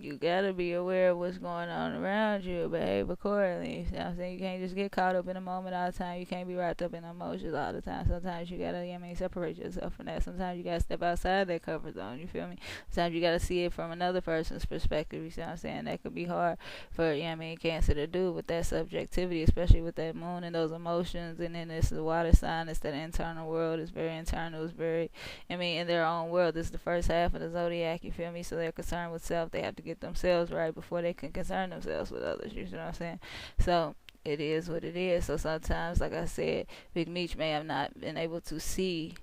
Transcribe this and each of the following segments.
you gotta be aware of what's going on around you, behave accordingly. You know what I'm saying? You can't just get caught up in the moment all the time. You can't be wrapped up in emotions all the time. Sometimes you gotta, separate yourself from that. Sometimes you gotta step outside that comfort zone. You feel me? Sometimes you gotta see it from another person's perspective. You see what I'm saying? That could be hard for, Cancer to do with that subjectivity, especially with that moon and those emotions. And then it's the water sign. It's that internal world. It's very internal. It's very, in their own world. This is the first half of the zodiac. You feel me? So they're concerned with self. They have to get themselves right before they can concern themselves with others. You see what I'm saying? So it is what it is. So sometimes, like I said, Big Meech may have not been able to see,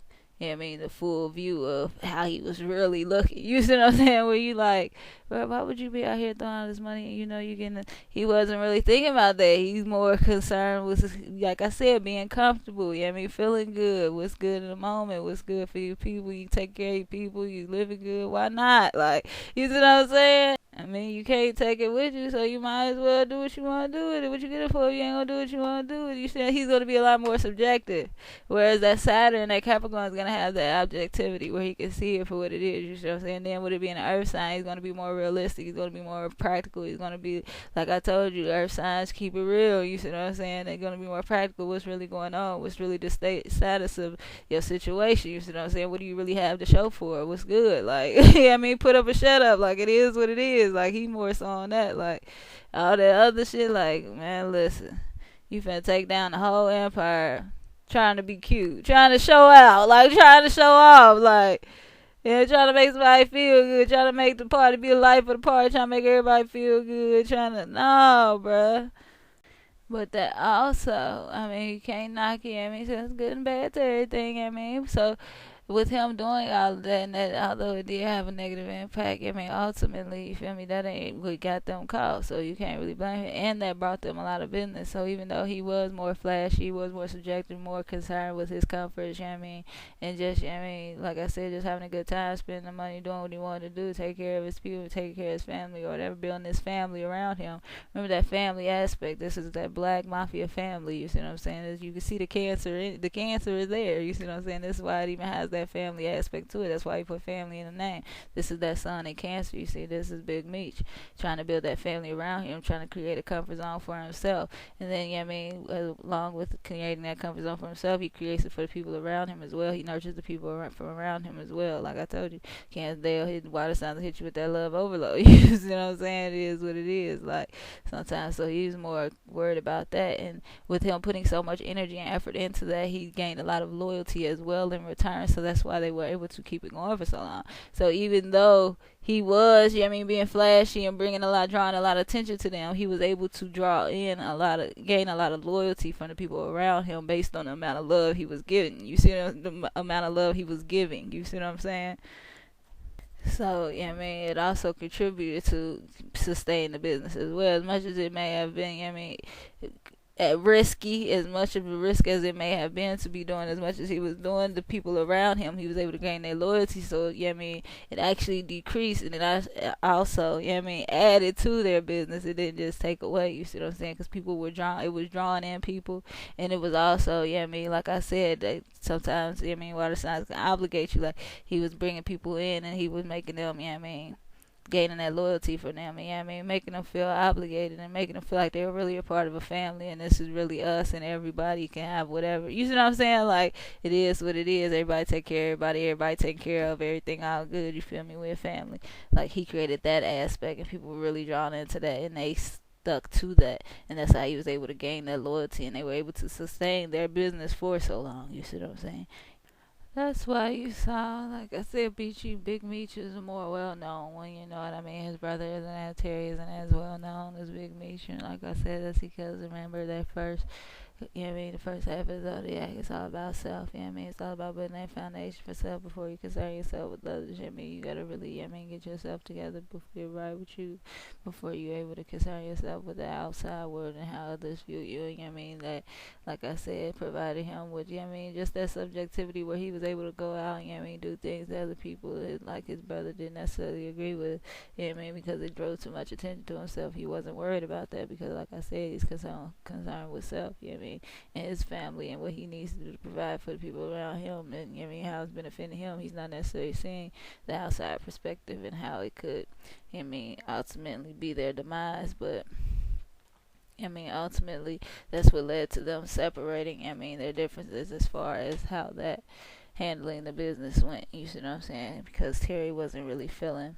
the full view of how he was really looking. You see what I'm saying? Where you like, bro, why would you be out here throwing all this money and you're getting, he wasn't really thinking about that. He's more concerned with, like I said, being comfortable. Feeling good. What's good in the moment? What's good for your people? You take care of your people. You living good. Why not? Like, you see what I'm saying? You can't take it with you, so you might as well do what you want to do with it. What you get it for if you ain't going to do what you want to do with it? You see, he's going to be a lot more subjective. Whereas that Saturn, that Capricorn is going to have that objectivity where he can see it for what it is. You see what I'm saying? Then with it being an earth sign, he's going to be more realistic. He's going to be more practical. He's going to be, like I told you, earth signs keep it real. You see what I'm saying? They're going to be more practical. What's really going on? What's really the status of your situation? You see what I'm saying? What do you really have to show for it? What's good? Like, put up or shut up. Like, it is what it is. Like, he more so on that. Like, all that other shit, like, man, listen, you finna take down the whole empire trying to be cute, trying to show out, like, trying to show off, like, trying to make somebody feel good, trying to make the party be the life of the party, trying to make everybody feel good, no, bruh. But that also, you can't knock it, so it's good and bad to everything, so with him doing all of that, and that although it did have a negative impact, ultimately, you feel me, that ain't what got them caught, so you can't really blame him, and that brought them a lot of business. So even though he was more flashy, he was more subjective, more concerned with his comfort, and just, like I said, just having a good time, spending the money, doing what he wanted to do, take care of his people, take care of his family, or whatever, building his family around him. Remember that family aspect. This is that black mafia family, you see what I'm saying? As you can see the cancer is there, you see what I'm saying? This is why it even has that family aspect to it. That's why he put family in the name. This is that sun in Cancer. You see, this is Big Meech trying to build that family around him, trying to create a comfort zone for himself. And then, along with creating that comfort zone for himself, he creates it for the people around him as well. He nurtures the people from around him as well. Like I told you, Cancer, they'll hit water signs and hit you with that love overload. You see what I'm saying? It is what it is. Like, sometimes, so he's more worried about that. And with him putting so much energy and effort into that, he gained a lot of loyalty as well in return. So that's why they were able to keep it going for so long. So even though he was, being flashy and drawing a lot of attention to them, he was able to gain a lot of loyalty from the people around him based on the amount of love he was giving. You see the amount of love he was giving. You see what I'm saying? So, it also contributed to sustain the business as well, as much as it may have been, risky, as much of a risk as it may have been to be doing as much as he was doing. The people around him, he was able to gain their loyalty. So, it actually decreased, and it also, added to their business. It didn't just take away. You see what I'm saying? Because people were drawn. It was drawing in people, and it was also, like I said, that sometimes, water signs can obligate you. Like, he was bringing people in, and he was making them, gaining that loyalty from them, making them feel obligated and making them feel like they were really a part of a family, and this is really us, and everybody can have whatever. You see what I'm saying? Like, it is what it is. Everybody take care of everybody take care of everything, all good. You feel me? We're a family. Like, he created that aspect, and people were really drawn into that, and they stuck to that, and that's how he was able to gain that loyalty, and they were able to sustain their business for so long. You see what I'm saying? That's why you saw, like I said, Big Meech is more well-known one, you know what I mean? His brother isn't as Terry isn't as well-known as Big Meech, and like I said, that's because, remember that first, the first half of the zodiac is all about self, it's all about building that foundation for self before you concern yourself with others, you gotta really, get yourself together before you're right with you, before you're able to concern yourself with the outside world and how others view you, that, like I said, provided him with, just that subjectivity where he was able to go out and, do things that other people, like his brother, didn't necessarily agree with, because it drove too much attention to himself. He wasn't worried about that because, like I said, he's concerned with self, mean, and his family and what he needs to do to provide for the people around him, and you know what I mean, how it's benefiting him. He's not necessarily seeing the outside perspective and how it could, I mean, ultimately be their demise. But I mean, ultimately, that's what led to them separating. I mean, their differences as far as how that handling the business went. You see what I'm saying? Because Terry wasn't really feeling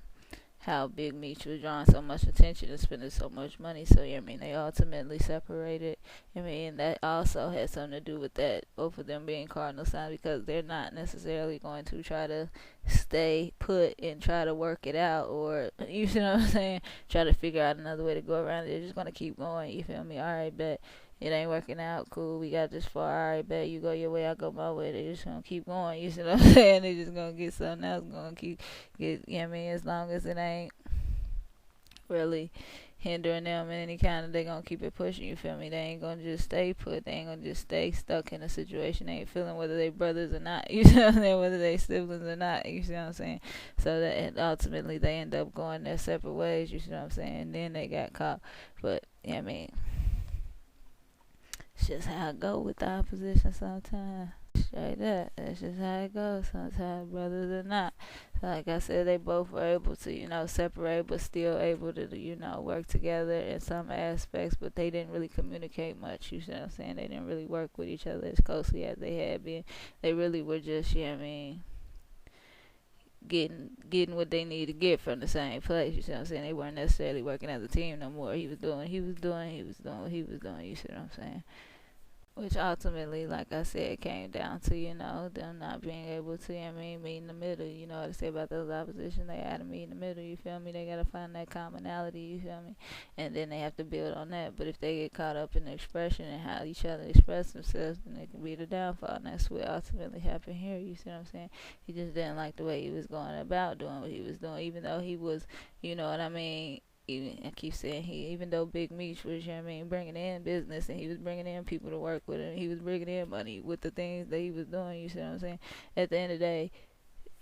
how Big Meech was drawing so much attention and spending so much money. So, yeah, I mean, they ultimately separated. I mean, and that also had something to do with that, both of them being cardinal signs, because they're not necessarily going to try to stay put and try to work it out, or, you see what I'm saying, try to figure out another way to go around it. They're just going to keep going, you feel me? Alright, bet. It ain't working out, cool, we got this far, alright, bet, you go your way, I go my way. They just gonna keep going, you see what I'm saying? They just gonna get something else, gonna get, you know what I mean, as long as it ain't really hindering them in any kind of, they gonna keep it pushing, you feel me? They ain't gonna just stay put, they ain't gonna just stay stuck in a situation they ain't feeling, whether they brothers or not, you see what I'm saying, whether they siblings or not, you see what I'm saying? So that ultimately they end up going their separate ways, you see what I'm saying? And then they got caught. But yeah, I mean, it's just how it go with the opposition sometimes. Straight up. That's just how it goes sometimes, brothers or not. So like I said, they both were able to, you know, separate, but still able to, you know, work together in some aspects, but they didn't really communicate much, you see what I'm saying? They didn't really work with each other as closely as they had been. They really were just, you know what I mean, getting what they need to get from the same place, you see what I'm saying? They weren't necessarily working as a team no more. He was doing what he was doing, you see what I'm saying? Which ultimately, like I said, came down to, you know, them not being able to, I mean, meet in the middle. You know what I say about those opposition, they had to meet in the middle, you feel me? They gotta find that commonality, you feel me? And then they have to build on that. But if they get caught up in the expression and how each other express themselves, then it can be the downfall. And that's what ultimately happened here, you see what I'm saying? He just didn't like the way he was going about doing what he was doing, even though he was, you know what I mean, I keep saying even though Big Meech was, you know what I mean, bringing in business and he was bringing in people to work with him, he was bringing in money with the things that he was doing, you see what I'm saying? At the end of the day,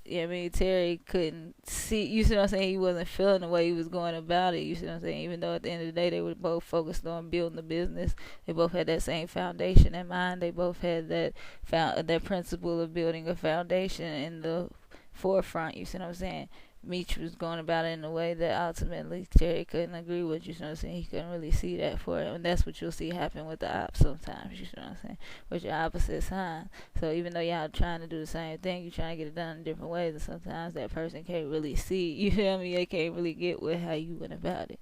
you know what I mean, Terry couldn't see, you see what I'm saying, he wasn't feeling the way he was going about it, you see what I'm saying? Even though at the end of the day they were both focused on building the business, they both had that same foundation in mind, they both had that principle of building a foundation in the forefront, you see what I'm saying? Meech was going about it in a way that ultimately Terry couldn't agree with, you know what I'm saying? He couldn't really see that for him, and that's what you'll see happen with the ops sometimes, you know what I'm saying? With your opposite sign. So even though y'all trying to do the same thing, you're trying to get it done in different ways, and sometimes that person can't really see, you feel me? They can't really get with how you went about it,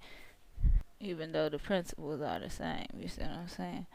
even though the principles are the same, you see what I'm saying?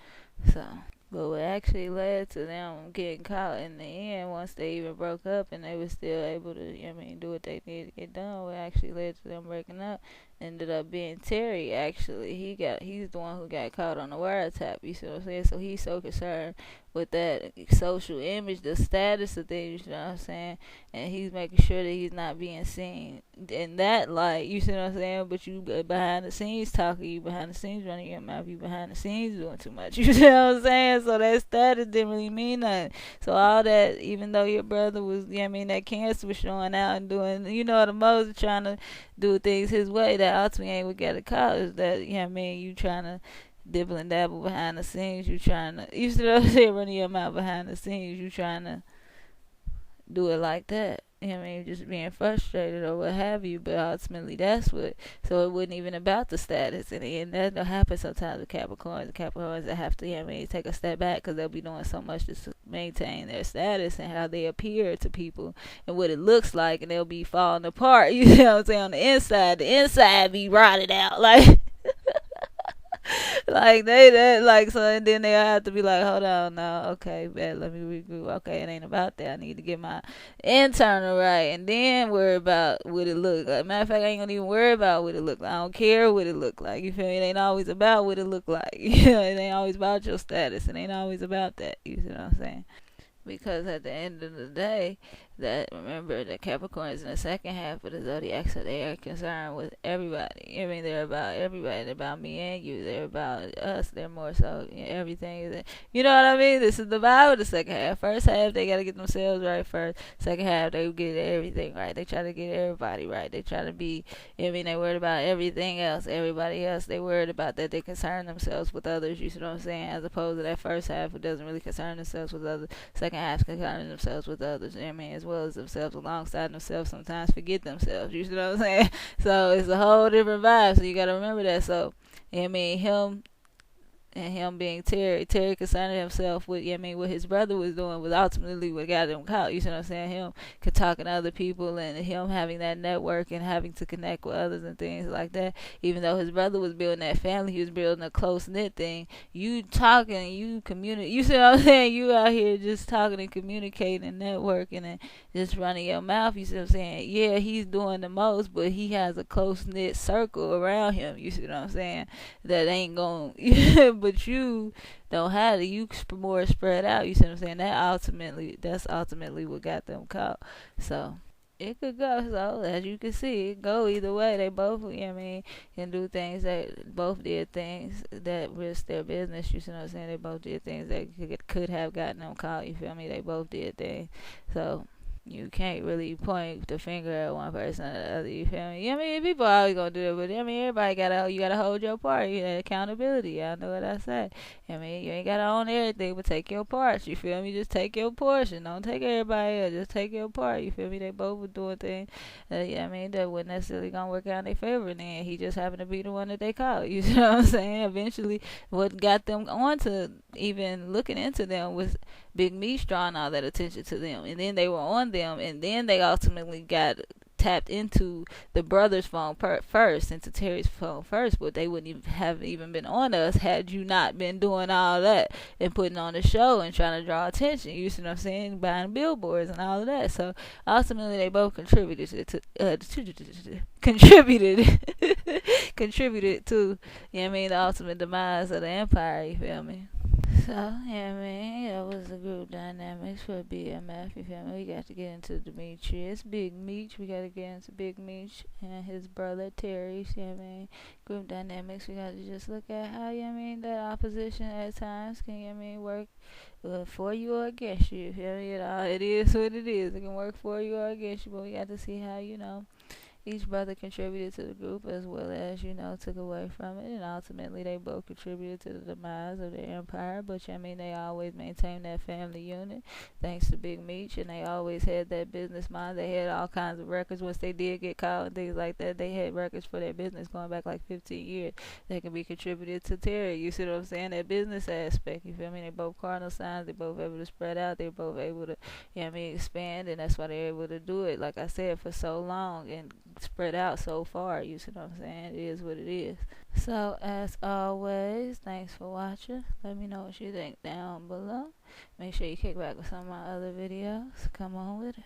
So, but what actually led to them getting caught in the end, once they even broke up and they were still able to, you know what I mean, do what they needed to get done, what actually led to them breaking up ended up being Terry. Actually, he's the one who got caught on the wiretap, you see what I'm saying? So he's so concerned with that social image, the status of things, you know what I'm saying? And he's making sure that he's not being seen in that light, you see what I'm saying? But you behind the scenes talking, you behind the scenes running your mouth, you behind the scenes doing too much, you see what I'm saying? So that status didn't really mean nothing. So all that, even though your brother was, you know what I mean, that cancer was showing out and doing, you know, the most trying to do things his way, that ultimately ain't what got it caught, is that, you know what I mean, you trying to dibble and dabble behind the scenes, you trying to, you see what I'm saying, running your mouth behind the scenes, you trying to do it like that, you know what I mean, just being frustrated or what have you, but ultimately that's what, so it wasn't even about the status, and that happens sometimes with Capricorns that have to, you know what I mean, take a step back, because they'll be doing so much to maintain their status and how they appear to people, and what it looks like, and they'll be falling apart, you know what I'm saying, on the inside be rotted out, like, like so, and then they have to be like, hold on, no, okay, bet, let me regroup, okay, it ain't about that, I need to get my internal right, and then worry about what it look like. Matter of fact, I ain't gonna even worry about what it look like, I don't care what it look like, you feel me? It ain't always about what it look like, you know, it ain't always about your status, it ain't always about that, you see what I'm saying? Because at the end of the day, that, remember, the Capricorns in the second half of the zodiac, so they are concerned with everybody. I mean, they're about everybody. They're about me and you. They're about us. They're more so, everything is, you know what I mean? This is the vibe of the second half. First half, they got to get themselves right first. Second half, they get everything right. They try to get everybody right. They try to be, they worried about everything else, everybody else. They worried about that. They concern themselves with others, you see what I'm saying? As opposed to that first half who doesn't really concern themselves with others. Second half concerning themselves with others, as well as themselves, alongside themselves, sometimes forget themselves, you see what I'm saying? So it's a whole different vibe, so you gotta remember that. So, him and him being Terry concerning himself with, what his brother was doing was ultimately what got him caught. You see what I'm saying? Him talking to other people and him having that network and having to connect with others and things like that. Even though his brother was building that family, he was building a close knit thing. You talking, you communicate. You see what I'm saying? You out here just talking and communicating and networking and just running your mouth. You see what I'm saying? Yeah, he's doing the most, but he has a close knit circle around him. You see what I'm saying? That ain't going. But you don't have it. You more spread out. You see what I'm saying? That's ultimately what got them caught. So it could go. So as you can see, it go either way. They both, can do things that both did things that risk their business. You see what I'm saying? They both did things that could have gotten them caught. You feel me? They both did things. So you can't really point the finger at one person or the other, you feel me? People always gonna do it, but everybody you gotta hold your part. Accountability. I know what I said. You ain't gotta own everything, but take your parts. You feel me? Just take your portion. Don't take everybody else. Just take your part. You feel me? They both were doing things. That wasn't necessarily gonna work out in their favor. And then he just happened to be the one that they caught. You see what I'm saying? Eventually, what got them on to even looking into them was Big Meech drawing all that attention to them, and then they were on them, and then they ultimately got tapped into the brother's phone first, into Terry's phone first, but they wouldn't have been on us had you not been doing all that and putting on the show and trying to draw attention. You see what I'm saying? Buying billboards and all of that. So ultimately, they both contributed to contributed to the ultimate demise of the empire. You feel me? So, that was the group dynamics for BMF, you feel me? We got to get into Demetrius, Big Meech, we got to get into Big Meech and his brother Terry, Group dynamics, we got to just look at how, that opposition at times can, work for you or against you, you feel me? It is what it is. It can work for you or against you, but we got to see how, each brother contributed to the group as well as, took away from it. And ultimately, they both contributed to the demise of their empire. But, they always maintained that family unit thanks to Big Meech. And they always had that business mind. They had all kinds of records. Once they did get caught and things like that, they had records for their business going back like 15 years that can be contributed to Terry. You see what I'm saying? That business aspect. You feel me? They both cardinal signs. They both able to spread out. They both able to, expand. And that's why they're able to do it, like I said, for so long. And spread out so far, you see what I'm saying? It is what it is. So as always, thanks for watching. Let me know what you think down below. Make sure you kick back with some of my other videos. Come on with it.